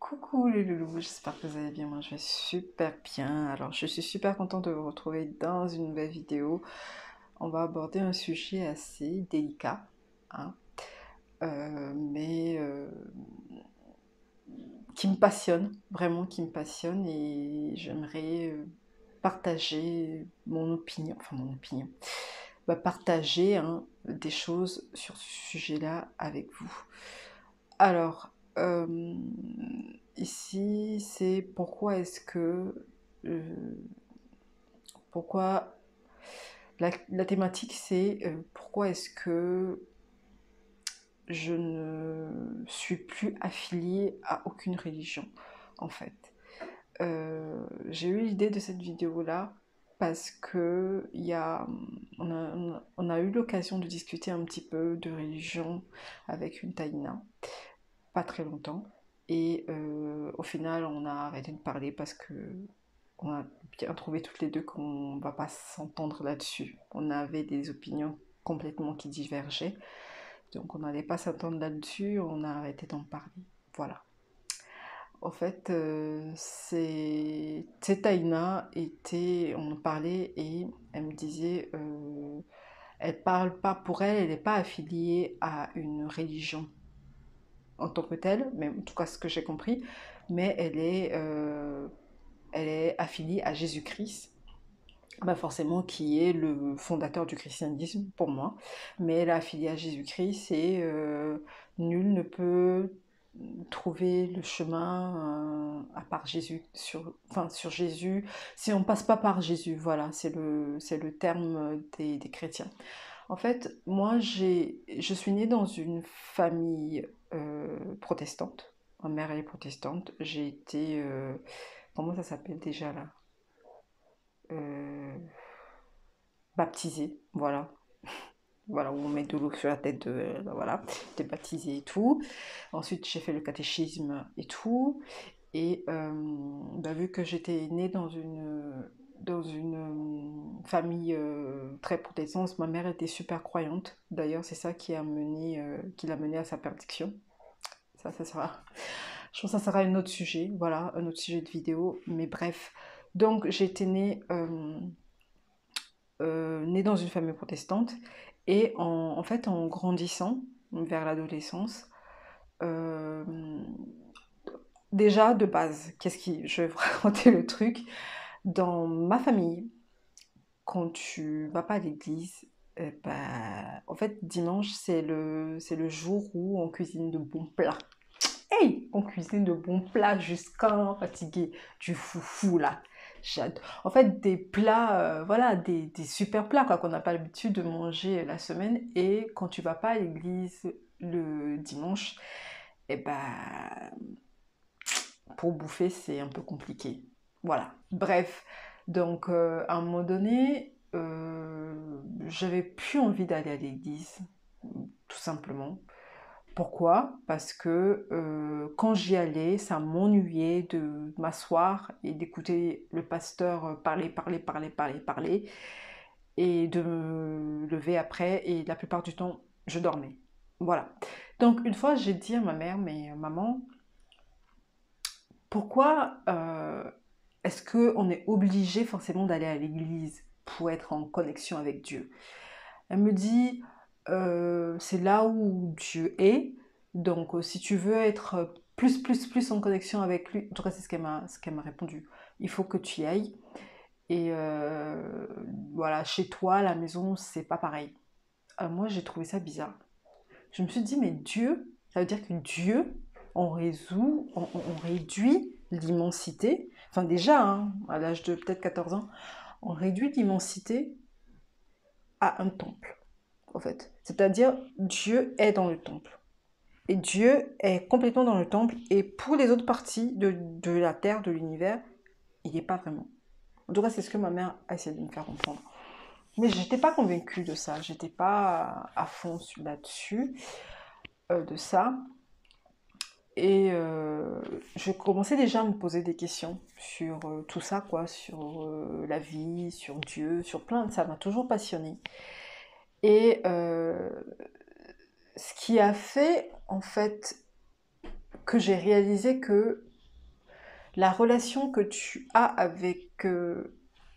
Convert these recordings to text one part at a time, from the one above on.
Coucou les loulous, j'espère que vous allez bien, moi je vais super bien. Alors je suis super contente de vous retrouver dans une nouvelle vidéo. On va aborder un sujet assez délicat, hein, mais qui me passionne, vraiment qui me passionne et j'aimerais partager mon opinion, partager hein, des choses sur ce sujet-là avec vous. Alors, ici, c'est euh, pourquoi, la thématique, c'est pourquoi est-ce que je ne suis plus affiliée à aucune religion, en fait. J'ai eu l'idée de cette vidéo-là parce que on a eu l'occasion de discuter un petit peu de religion avec une taïna pas très longtemps. Et au final, on a arrêté de parler parce que on a bien trouvé toutes les deux qu'on va pas s'entendre là-dessus. On avait des opinions complètement qui divergeaient, donc on n'allait pas s'entendre là-dessus, on a arrêté d'en parler. Voilà. En fait, c'est Taïna était, on en parlait et elle me disait, elle parle pas pour elle, elle n'est pas affiliée à une religion en tant que telle, mais en tout cas ce que j'ai compris, mais elle est affiliée à Jésus-Christ, bah forcément qui est le fondateur du christianisme pour moi, mais elle est affiliée à Jésus-Christ et nul ne peut trouver le chemin à part Jésus, sur Jésus, si on passe pas par Jésus, voilà, c'est le terme des chrétiens. En fait, je suis née dans une famille protestante. Ma mère elle est protestante. J'ai été, comment ça s'appelle déjà là? Euh, Baptisée, voilà. Voilà, où on met de l'eau sur la tête, voilà. J'étais baptisée et tout. Ensuite, j'ai fait le catéchisme et tout. Et bah, vu que j'étais née dans une famille très protestante, ma mère était super croyante. D'ailleurs, c'est ça qui l'a menée à sa perdition. Ça sera, je pense que ça sera un autre sujet, voilà, un autre sujet de vidéo. Mais bref, donc j'étais née dans une famille protestante et en fait en grandissant vers l'adolescence, euh, déjà de base, je vais vous raconter le truc. Dans ma famille, quand tu vas pas à l'église, bah, en fait, dimanche, c'est le jour où on cuisine de bons plats. Hey, on cuisine de bons plats jusqu'à fatiguer du foufou là. J'adore. En fait, des plats, voilà, des super plats quoi, qu'on n'a pas l'habitude de manger la semaine. Et quand tu vas pas à l'église le dimanche, eh ben, pour bouffer, c'est un peu compliqué. Voilà. Bref, donc à un moment donné, j'avais plus envie d'aller à l'église, tout simplement. Pourquoi? Parce que quand j'y allais, ça m'ennuyait de m'asseoir et d'écouter le pasteur parler, et de me lever après, et la plupart du temps, je dormais. Voilà. Donc une fois, j'ai dit à ma mère, mais maman, pourquoi est-ce qu'on est obligé forcément d'aller à l'église pour être en connexion avec Dieu? Elle me dit, c'est là où Dieu est, donc si tu veux être plus en connexion avec lui, en tout cas c'est ce qu'elle m'a répondu, il faut que tu y ailles. Et voilà, chez toi, à la maison, c'est pas pareil. Alors moi j'ai trouvé ça bizarre. Je me suis dit, mais Dieu, ça veut dire que Dieu, on réduit l'immensité, enfin déjà, hein, à l'âge de peut-être 14 ans, on réduit l'immensité à un temple, en fait. C'est-à-dire, Dieu est dans le temple. Et Dieu est complètement dans le temple, et pour les autres parties de la terre, de l'univers, il n'est pas vraiment. En tout cas, c'est ce que ma mère a essayé de me faire comprendre. Mais je n'étais pas convaincue de ça, j'étais pas à fond là-dessus, de ça. Et je commençais déjà à me poser des questions sur tout ça, quoi, sur la vie, sur Dieu, sur plein de ça m'a toujours passionnée. Et ce qui a fait, en fait, que j'ai réalisé que La relation que tu as avec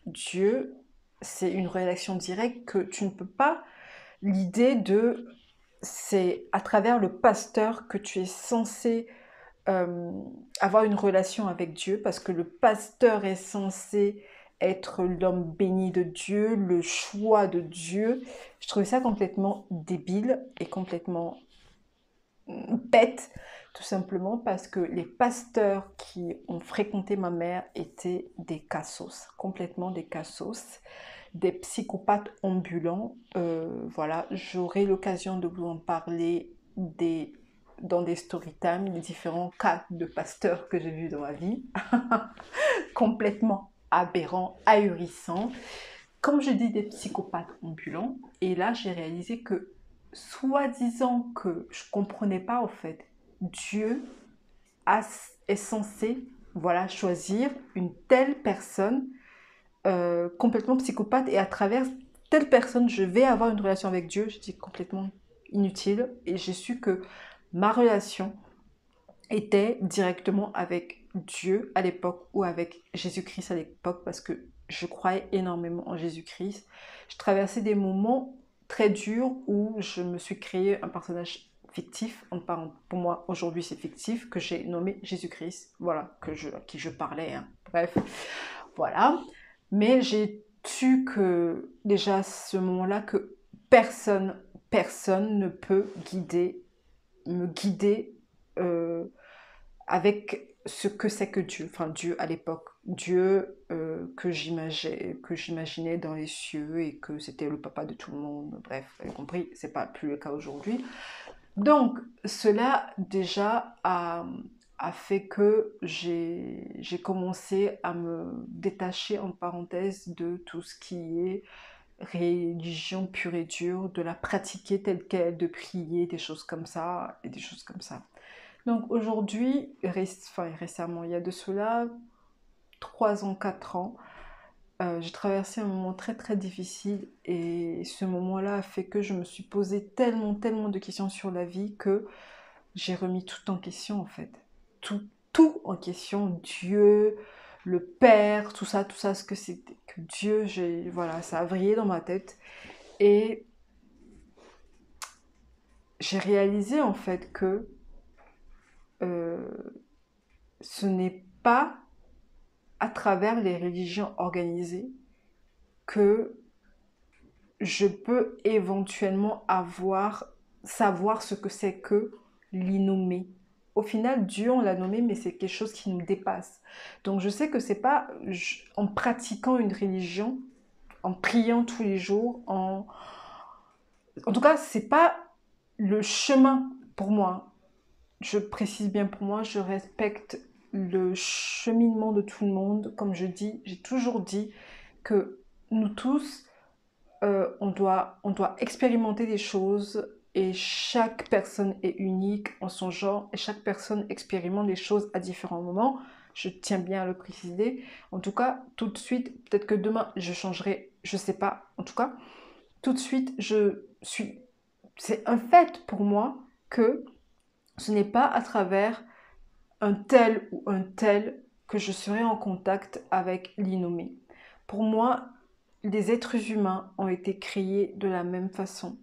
Dieu, c'est une relation directe que tu ne peux pas. L'idée de, c'est à travers le pasteur que tu es censé euh, avoir une relation avec Dieu, parce que le pasteur est censé être l'homme béni de Dieu, le choix de Dieu. Je trouvais ça complètement débile et complètement bête, tout simplement parce que les pasteurs qui ont fréquenté ma mère étaient des cassos, complètement des cassos, des psychopathes ambulants. Voilà, j'aurai l'occasion de vous en parler dans des story time, les différents cas de pasteurs que j'ai vus dans ma vie, complètement aberrants, ahurissants. Comme je dis, des psychopathes ambulants. Et là, j'ai réalisé que, soi-disant que je comprenais pas, en fait, Dieu est censé, voilà, choisir une telle personne complètement psychopathe, et à travers telle personne, je vais avoir une relation avec Dieu. Je dis complètement inutile. Et j'ai su que ma relation était directement avec Dieu à l'époque, ou avec Jésus-Christ à l'époque, parce que je croyais énormément en Jésus-Christ. Je traversais des moments très durs où je me suis créé un personnage fictif, pour moi aujourd'hui c'est fictif, que j'ai nommé Jésus-Christ, voilà, à qui je parlais, hein. Bref, voilà. Mais j'ai su que déjà à ce moment-là, que personne ne peut me guider euh, avec ce que c'est que Dieu, enfin Dieu à l'époque, Dieu que j'imaginais dans les cieux et que c'était le papa de tout le monde. Bref, vous avez compris, c'est pas plus le cas aujourd'hui. Donc cela déjà a fait que j'ai commencé à me détacher en parenthèse de tout ce qui est religion pure et dure, de la pratiquer telle qu'elle, de prier, des choses comme ça et des choses comme ça. Donc aujourd'hui, récemment, il y a de cela 3 ans, 4 ans, j'ai traversé un moment très très difficile, et ce moment-là a fait que je me suis posé tellement de questions sur la vie que j'ai remis tout en question en fait. Tout en question. Dieu, le Père, tout ça, ce que c'était que Dieu, voilà, ça a vrillé dans ma tête. Et j'ai réalisé en fait que euh, ce n'est pas à travers les religions organisées que je peux éventuellement savoir ce que c'est que l'innommé. Au final, Dieu, on l'a nommé, mais c'est quelque chose qui nous dépasse. Donc je sais que c'est pas en pratiquant une religion, en priant tous les jours, en tout cas, c'est pas le chemin pour moi. Je précise bien, pour moi, je respecte le cheminement de tout le monde. Comme je dis, j'ai toujours dit que nous tous, on doit expérimenter des choses, et chaque personne est unique en son genre, et chaque personne expérimente des choses à différents moments. Je tiens bien à le préciser. En tout cas, tout de suite, peut-être que demain je changerai, je sais pas. En tout cas, tout de suite, c'est un fait pour moi que ce n'est pas à travers un tel ou un tel que je serai en contact avec l'innommé. Pour moi, les êtres humains ont été créés de la même façon.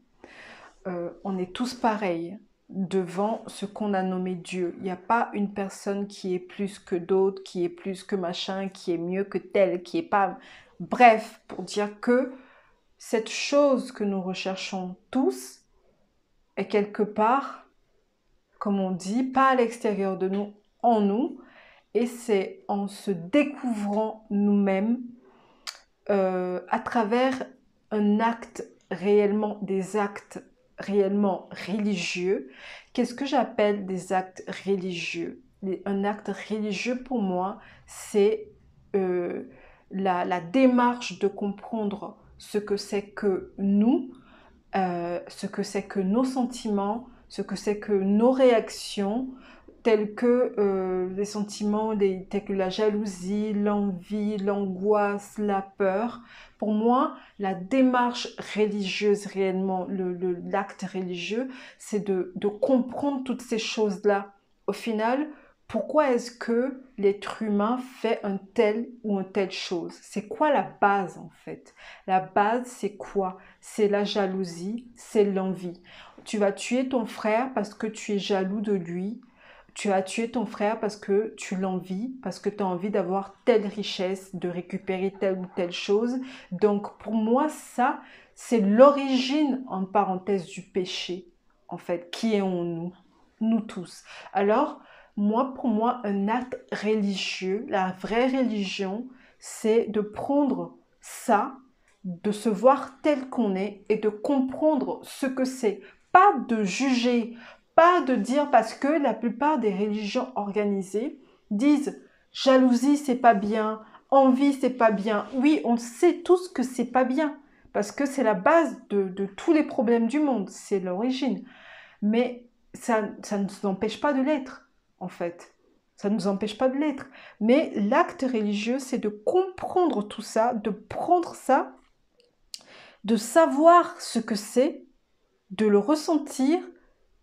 On est tous pareils devant ce qu'on a nommé Dieu. Il n'y a pas une personne qui est plus que d'autres, qui est plus que machin, qui est mieux que tel, qui est pas... Bref, pour dire que cette chose que nous recherchons tous est quelque part, comme on dit, pas à l'extérieur de nous, en nous. Et c'est en se découvrant nous-mêmes à travers des actes réellement religieux. Qu'est-ce que j'appelle des actes religieux? Un acte religieux pour moi, c'est la démarche de comprendre ce que c'est que nous, ce que c'est que nos sentiments, ce que c'est que nos réactions, tels que les sentiments tels que la jalousie, l'envie, l'angoisse, la peur. Pour moi, la démarche religieuse réellement, l'acte religieux, c'est de comprendre toutes ces choses-là. Au final, Pourquoi est-ce que l'être humain fait un tel ou une telle chose? C'est quoi la base en fait? La base, c'est quoi? C'est la jalousie, c'est l'envie. Tu vas tuer ton frère parce que tu es jaloux de lui. Tu vas tuer ton frère parce que tu l'envies, parce que tu as envie d'avoir telle richesse, de récupérer telle ou telle chose. Donc pour moi, ça, c'est l'origine, en parenthèse, du péché, en fait, qui est en nous, nous tous. Alors, pour moi, un acte religieux, la vraie religion, c'est de prendre ça, de se voir tel qu'on est et de comprendre ce que c'est. Pas de juger, pas de dire, parce que la plupart des religions organisées disent jalousie c'est pas bien, envie c'est pas bien. Oui, on sait tous que c'est pas bien, parce que c'est la base de tous les problèmes du monde, c'est l'origine. Mais ça ne nous empêche pas de l'être, en fait. Ça ne nous empêche pas de l'être. Mais l'acte religieux, c'est de comprendre tout ça, de prendre ça, de savoir ce que c'est, de le ressentir,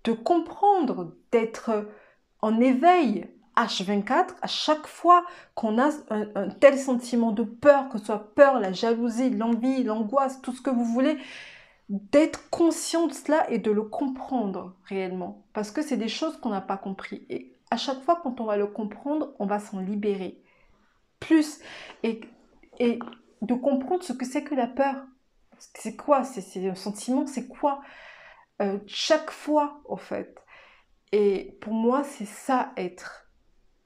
de comprendre, d'être en éveil H24 à chaque fois qu'on a un tel sentiment de peur, que ce soit peur, la jalousie, l'envie, l'angoisse, tout ce que vous voulez, d'être conscient de cela et de le comprendre réellement. Parce que c'est des choses qu'on n'a pas compris. Et à chaque fois, quand on va le comprendre, on va s'en libérer. Plus. Et, et de comprendre ce que c'est que la peur. C'est quoi? C'est un sentiment, c'est quoi? Chaque fois, en fait. Et pour moi, c'est ça être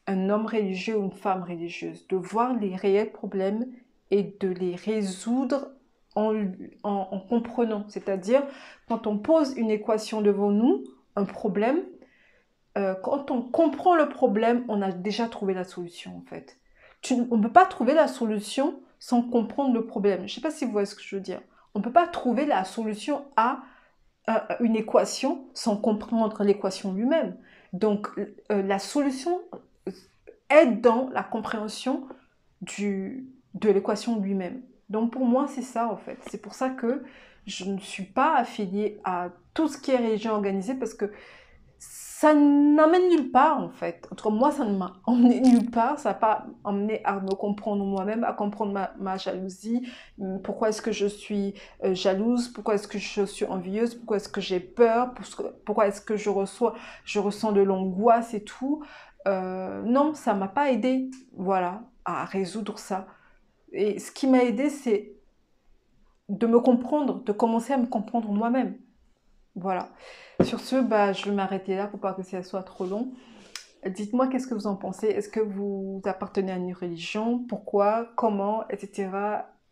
un homme religieux ou une femme religieuse. De voir les réels problèmes et de les résoudre en comprenant. C'est-à-dire, quand on pose une équation devant nous, un problème, quand on comprend le problème, on a déjà trouvé la solution, en fait. On ne peut pas trouver la solution sans comprendre le problème. Je ne sais pas si vous voyez ce que je veux dire. On ne peut pas trouver la solution à une équation sans comprendre l'équation lui-même. Donc, la solution est dans la compréhension de l'équation lui-même. Donc, pour moi, c'est ça, en fait. C'est pour ça que je ne suis pas affiliée à tout ce qui est religion organisée, parce que ça n'amène nulle part, en fait. Entre moi, ça ne m'a emmené nulle part. Ça n'a pas emmené à me comprendre moi-même, à comprendre ma jalousie. Pourquoi est-ce que je suis jalouse? Pourquoi est-ce que je suis envieuse? Pourquoi est-ce que j'ai peur? Pourquoi est-ce que je ressens de l'angoisse et tout? Non, ça ne m'a pas aidé, voilà, à résoudre ça. Et ce qui m'a aidé, c'est de me comprendre, de commencer à me comprendre moi-même. Voilà. Sur ce, je vais m'arrêter là pour pas que ça soit trop long. Dites-moi qu'est-ce que vous en pensez. Est-ce que vous appartenez à une religion? Pourquoi? Comment? Etc.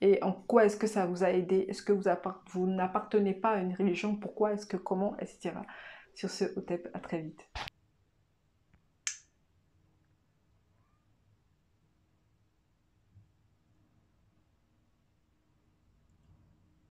Et en quoi est-ce que ça vous a aidé? Est-ce que vous n'appartenez pas à une religion? Pourquoi? Est-ce que comment? Etc. Sur ce, Otep, à très vite.